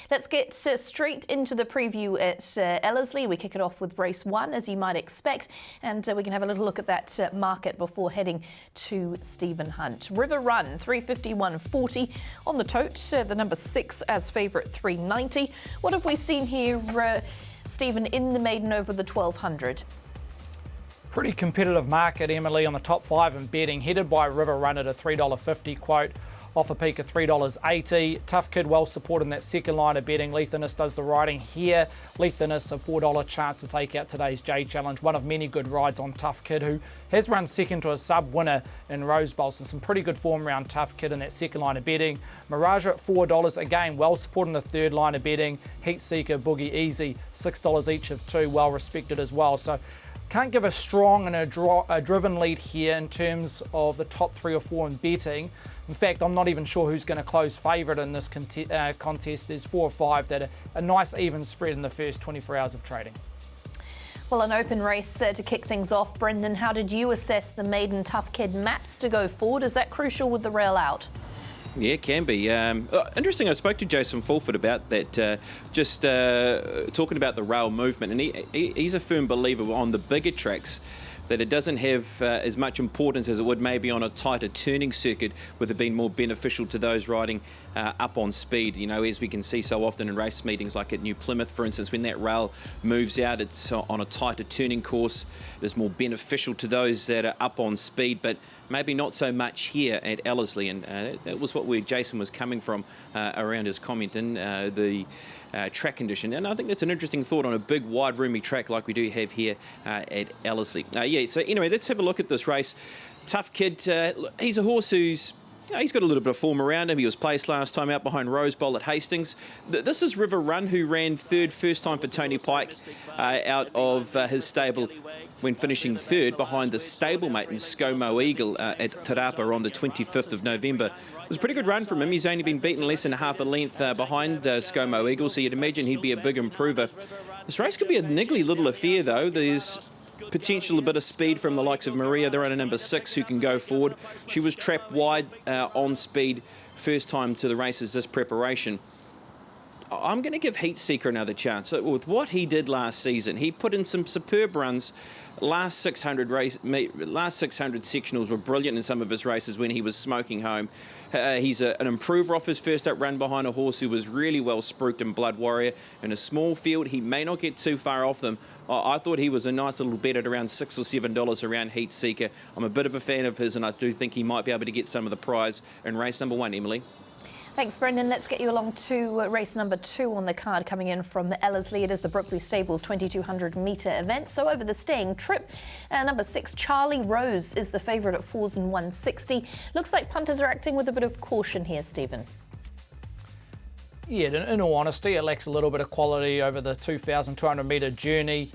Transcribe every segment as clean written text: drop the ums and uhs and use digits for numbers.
Let's get straight into the preview at Ellerslie. We kick it off with race 1, as you might expect, and we can have a little look at that market before heading to Stephen Hunt. River Run, 351.40 on the tote. The number 6 as favourite, 390. What have we seen here, Stephen, in the maiden over the 1200? Pretty competitive market, Emily, on the top 5 in betting, headed by River Run at a $3.50 quote, off a peak of $3.80. Tough Kid well supported in that second line of betting. Lethinus does the riding here. Lethinus, a $4 chance to take out today's J Challenge. One of many good rides on Tough Kid, who has run second to a sub-winner in Rose Bowl. So some pretty good form around Tough Kid in that second line of betting. Miraja at $4, again, well supported in the third line of betting. Heat Seeker, Boogie Easy, $6 each of 2, well respected as well. So can't give a strong and a driven lead here in terms of the top 3 or 4 in betting. In fact, I'm not even sure who's going to close favourite in this contest. There's 4 or 5 that are a nice even spread in the first 24 hours of trading. Well, an open race to kick things off. Brendan, how did you assess the maiden Tough Kid maps to go forward? Is that crucial with the rail out? Yeah, it can be. Interesting, I spoke to Jason Fulford about that, just talking about the rail movement, and he's a firm believer on the bigger tracks that it doesn't have as much importance as it would maybe on a tighter turning circuit, with it being more beneficial to those riding up on speed. You know, as we can see so often in race meetings, like at New Plymouth, for instance, when that rail moves out, it's on a tighter turning course. It's more beneficial to those that are up on speed, but maybe not so much here at Ellerslie, and that was where Jason was coming from around his comment in the track condition. And I think that's an interesting thought on a big, wide, roomy track like we do have here at Ellerslie. So anyway, let's have a look at this race. Tough Kid, he's a horse who's he's got a little bit of form around him. He was placed last time out behind Rose Bowl at Hastings. This is River Run, who ran third first time for Tony Pike out of his stable when finishing third behind the stablemate in ScoMo Eagle at Tarapa on the 25th of November. It was a pretty good run from him. He's only been beaten less than half a length behind ScoMo Eagle, so you'd imagine he'd be a big improver. This race could be a niggly little affair, though. There's potential a bit of speed from the likes of Maria, the runner number 6, who can go forward. She was trapped wide on speed first time to the races this preparation. I'm going to give Heat Seeker another chance. With what he did last season, he put in some superb runs. Last 600 sectionals were brilliant in some of his races when he was smoking home. He's an improver off his first up run behind a horse who was really well spruiked in Blood Warrior. In a small field, he may not get too far off them. I thought he was a nice little bet at around $6 or $7 around Heat Seeker. I'm a bit of a fan of his, and I do think he might be able to get some of the prize in race number 1, Emily. Thanks, Brendan. Let's get you along to race number 2 on the card, coming in from the Ellerslie. It is the Brookley Stables 2200 metre event. So over the staying trip, number 6, Charlie Rose, is the favourite at 4s and 160. Looks like punters are acting with a bit of caution here, Stephen. Yeah, in all honesty, it lacks a little bit of quality over the 2,200 metre journey.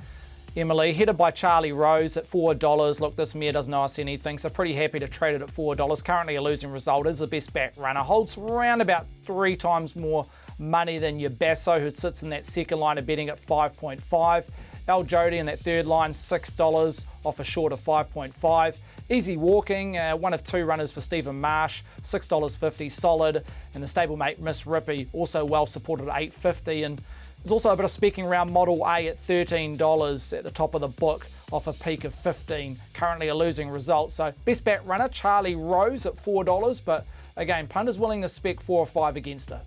Emily, headed by Charlie Rose at $4. Look, this mare doesn't owe us anything, so pretty happy to trade it at $4. Currently a losing result, is the best back runner. Holds around about 3 times more money than your Basso, who sits in that second line of betting at 5.5. El Jody in that third line, $6 off a short of 5.5. Easy Walking, one of 2 runners for Stephen Marsh, $6.50 solid. And the stablemate Miss Rippy, also well supported at $8.50. And there's also a bit of speaking around Model A at $13 at the top of the book off a peak of 15. Currently a losing result. So best bet runner, Charlie Rose at $4. But again, punters willing to spec 4 or 5 against her.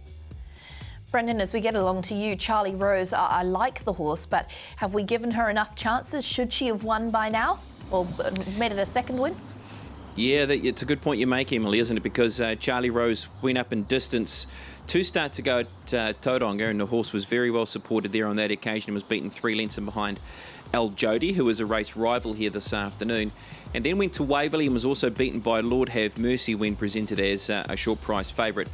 Brendan, as we get along to you, Charlie Rose, I like the horse, but have we given her enough chances? Should she have won by now or made it a second win? Yeah, it's a good point you make, Emily, isn't it? Because Charlie Rose went up in distance 2 starts ago at Tauranga, and the horse was very well supported there on that occasion and was beaten 3 lengths and behind El Jody, who was a race rival here this afternoon. And then went to Waverley and was also beaten by Lord Have Mercy when presented as a short price favourite.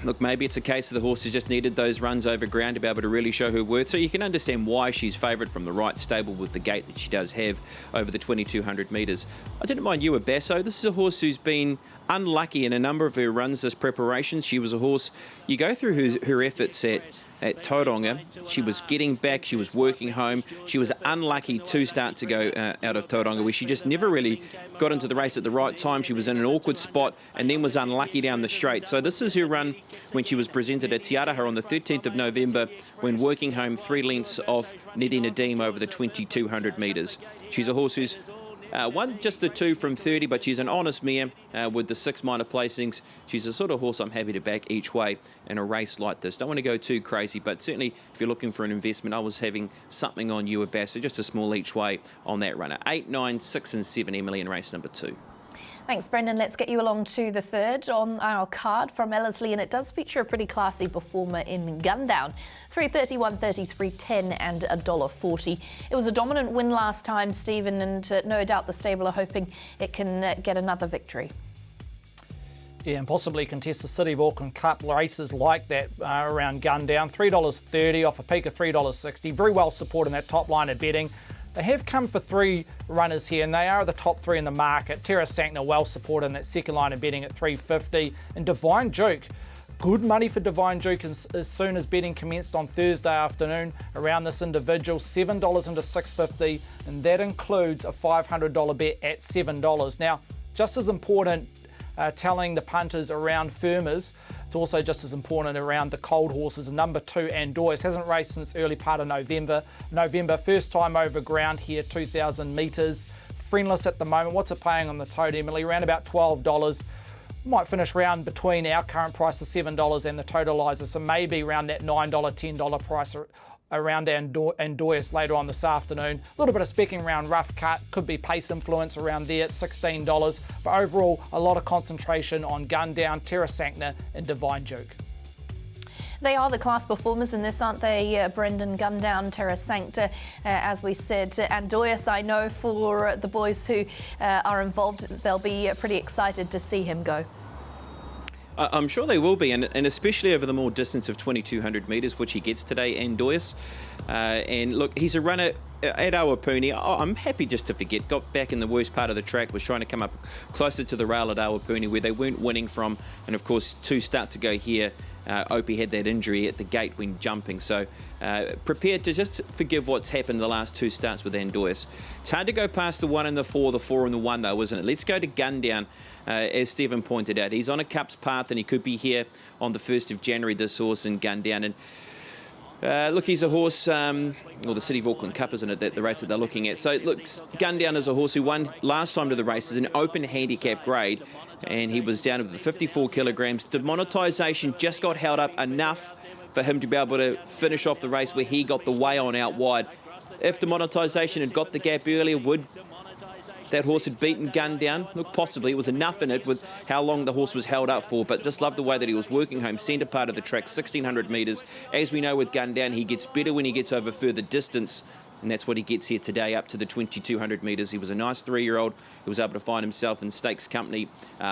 Look, maybe it's a case of the horse has just needed those runs over ground to be able to really show her worth. So you can understand why she's favourite from the right stable with the gate that she does have over the 2,200 metres. I didn't mind you, Basso. This is a horse who's been unlucky in a number of her runs this preparation. She was a horse, you go through her efforts at Tauranga, she was getting back, she was working home. She was unlucky 2 starts ago out of Tauranga, where she just never really got into the race at the right time. She was in an awkward spot and then was unlucky down the straight. So this is her run when she was presented at Te Araha on the 13th of November when working home 3 lengths off Nedi Nadim over the 2,200 metres. She's a horse who's won just the 2 from 30, but she's an honest mare with the 6 minor placings. She's the sort of horse I'm happy to back each way in a race like this. Don't want to go too crazy, but certainly if you're looking for an investment, I was having something on you, Bass, so just a small each way on that runner. 8, 9, 6 and 7, Emily, in race number 2. Thanks, Brendan. Let's get you along to the third on our card from Ellerslie, and it does feature a pretty classy performer in Gundown. 3.30, 1.30, 3.10 and $1.40. It was a dominant win last time, Stephen, and no doubt the stable are hoping it can get another victory. Yeah, and possibly contest the City of Auckland Cup races like that around Gundown. $3.30 off a peak of $3.60. Very well supported in that top line of betting. They have come for 3 runners here, and they are the top 3 in the market. Terra Sancna well supported in that second line of betting at $3.50. And Divine Duke, good money for Divine Duke as soon as betting commenced on Thursday afternoon around this individual. $7 into $6.50, and that includes a $500 bet at $7. Now, just as important telling the punters around firmers, it's also just as important around the cold horses. Number 2, Andois, hasn't raced since early part of November. First time over ground here, 2,000 metres. Friendless at the moment. What's it paying on the tote, Emily? Around about $12. Might finish round between our current price of $7 and the totalizer, so maybe around that $9, $10 price around Andois later on this afternoon. A little bit of specking around rough cut, could be pace influence around there at $16, but overall a lot of concentration on Gundown, Terra Sancna and Divine Duke. They are the class performers in this, aren't they, Brendan? Gundown, Terra Sancta, as we said. Andois, I know for the boys who are involved, they'll be pretty excited to see him go. I'm sure they will be, and especially over the more distance of 2,200 metres, which he gets today, Andois. And look, he's a runner at Awapuni. I'm happy just to forget. Got back in the worst part of the track, was trying to come up closer to the rail at Awapuni, where they weren't winning from. And of course, 2 starts ago here, Opie had that injury at the gate when jumping. So prepared to just forgive what's happened the last 2 starts with Andois. It's hard to go past the 1 and the 4, the 4 and the 1 though, isn't it? Let's go to Gundown. As Stephen pointed out, he's on a Cups path and he could be here on the 1st of January, this horse in Gundown. And look, he's a horse, well, the City of Auckland Cup, isn't it, the race that they're looking at. So, look, Gundown is a horse who won last time to the races in open handicap grade, and he was down to the 54 kilograms. Demonetisation just got held up enough for him to be able to finish off the race where he got the way on out wide. If demonetisation had got the gap earlier, would that horse had beaten Gundown? Look, possibly. It was enough in it with how long the horse was held up for, but just loved the way that he was working home. Centre part of the track, 1,600 metres. As we know with Gundown, he gets better when he gets over further distance, and that's what he gets here today, up to the 2,200 metres. He was a nice 3-year-old who was able to find himself in stakes company,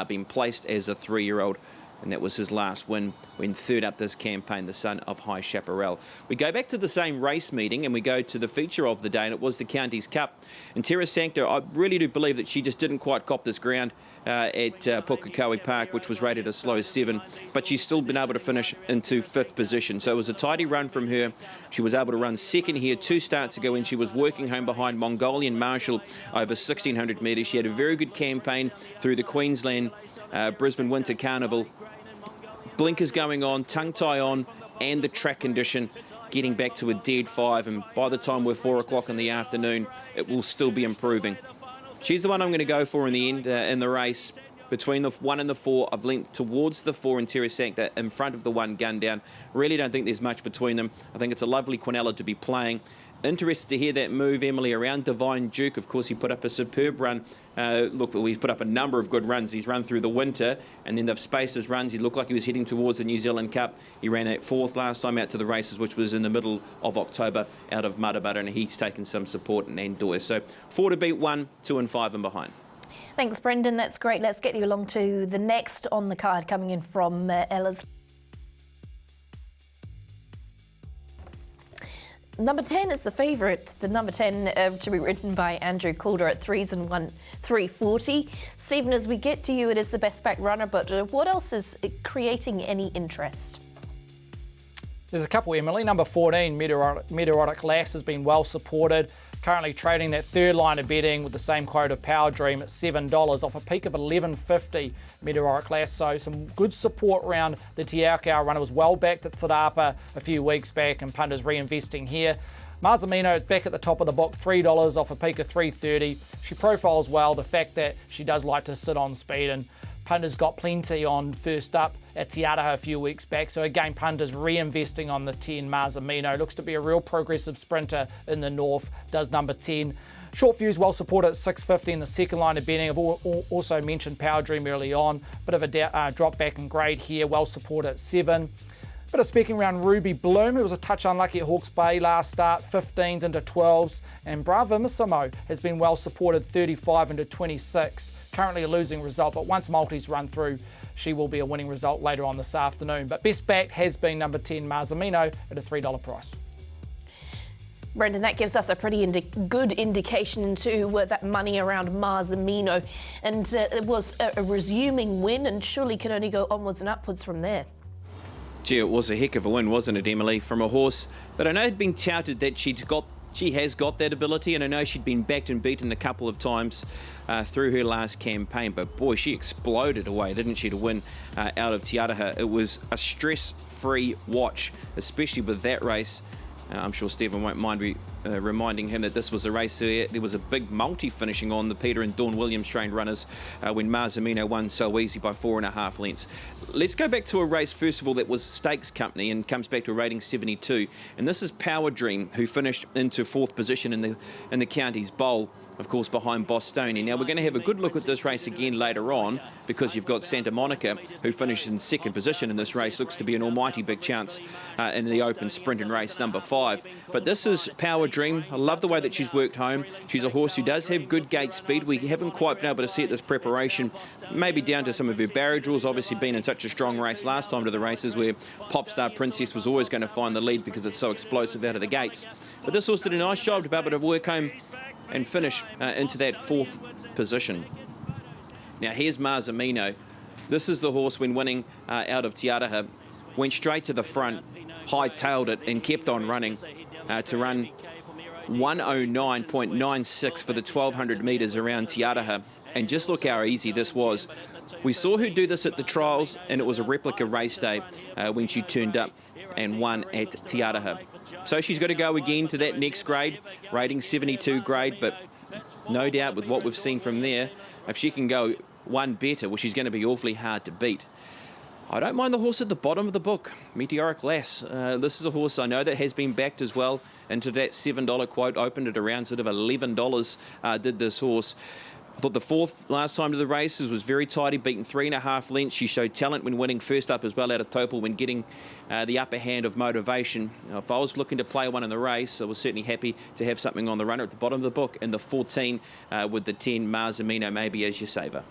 being placed as a 3-year-old. And that was his last win when 3rd up this campaign, the son of High Chaparral. We go back to the same race meeting and we go to the feature of the day, and it was the Counties Cup. And Terra Sancta, I really do believe that she just didn't quite cop this ground at Pukekohe Park, which was rated a slow 7, but she's still been able to finish into 5th position. So it was a tidy run from her. She was able to run 2nd here 2 starts ago when she was working home behind Mongolian Marshall over 1,600 metres. She had a very good campaign through the Queensland Brisbane Winter Carnival. Blinkers going on, tongue tie on, and the track condition getting back to a dead 5, and by the time we're 4 o'clock in the afternoon, it will still be improving. She's the one I'm going to go for in the end in the race. Between the 1 and the 4, I've linked towards the 4 in Terra Sancta in front of the 1 Gundown. Really don't think there's much between them. I think it's a lovely Quinella to be playing. Interested to hear that move, Emily, around Divine Duke. Of course, he put up a superb run. Look, well, he's put up a number of good runs. He's run through the winter, and then they've spaced his runs. He looked like he was heading towards the New Zealand Cup. He ran at 4th last time out to the races, which was in the middle of October out of Mudabutta, and he's taken some support in Andois. So 4 to beat 1, 2 and 5 and behind. Thanks, Brendan. That's great. Let's get you along to the next on the card coming in from Ellerslie. Number 10 is the favourite. The number 10 to be ridden by Andrew Calder at 3s and 340. Stephen, as we get to you, it is the best back runner, but what else is creating any interest? There's a couple, Emily. Number 14, Meteoric Lass, has been well supported. Currently trading that third line of betting with the same quote of Power Dream at $7 off a peak of $11.50. Meteoric Lass, so some good support around the Te Akau runner. Was well backed at Te Rapa a few weeks back, and punters reinvesting here. Marzamino back at the top of the book, $3 off a peak of $3.30. She profiles well, the fact that she does like to sit on speed, and punters got plenty on first up at Te Araha a few weeks back. So again, punters reinvesting on the 10 Marzamino. Looks to be a real progressive sprinter in the north, does number 10. Short fuse well supported at $6.50 in the second line of betting. I've also mentioned Power Dream early on. Bit of a drop back in grade here, well supported at $7. Bit of speaking around Ruby Bloom, who was a touch unlucky at Hawke's Bay last start, 15s into 12s. And Bravissimo has been well supported, 35 into 26. Currently a losing result, but once multis run through, she will be a winning result later on this afternoon. But best back has been number 10 Marzamino at a $3 price. Brendan, that gives us a pretty good indication into that money around Marzamino. And it was a resuming win, and surely can only go onwards and upwards from there. Gee, it was a heck of a win, wasn't it, Emily, from a horse that I know had been touted that she has got that ability, and I know she'd been backed and beaten a couple of times through her last campaign, but boy, she exploded away, didn't she, to win out of Te Araha. It was a stress-free watch, especially with that race. I'm sure Stephen won't mind me reminding him that this was a race where there was a big multi finishing on the Peter and Dawn Williams trained runners when Marzamino won so easy by 4.5 lengths. Let's go back to a race, first of all, that was Stakes Company and comes back to a rating 72. And this is Power Dream, who finished into 4th position in the Counties Bowl, of course, behind Bostoni. Now, we're going to have a good look at this race again later on, because you've got Santa Monica, who finished in 2nd position in this race. Looks to be an almighty big chance in the open sprint in race number 5. But this is Power Dream. I love the way that she's worked home. She's a horse who does have good gate speed. We haven't quite been able to see it this preparation, maybe down to some of her barrage rules. Obviously been in such a strong race last time to the races, where Popstar Princess was always going to find the lead because it's so explosive out of the gates. But this horse did a nice job to be able to work home and finish into that 4th position. Now here's Marzamino. This is the horse, when winning out of Te Araha, went straight to the front, high-tailed it and kept on running to run 109.96 for the 1200 metres around Te Araha. And just look how easy this was. We saw her do this at the trials, and it was a replica race day when she turned up and won at Te Araha. So she's got to go again to that next grade, rating 72 grade, but no doubt with what we've seen from there, if she can go one better, well, she's going to be awfully hard to beat. I don't mind the horse at the bottom of the book, Meteoric Lass. This is a horse I know that has been backed as well into that $7 quote, opened at around sort of $11 did this horse. I thought the 4th last time to the races was very tidy, beaten 3.5 lengths. She showed talent when winning first up as well out of Topol, when getting the upper hand of motivation. Now, if I was looking to play one in the race, I was certainly happy to have something on the runner at the bottom of the book, and the 14 with the 10 Marzamino maybe as your saver.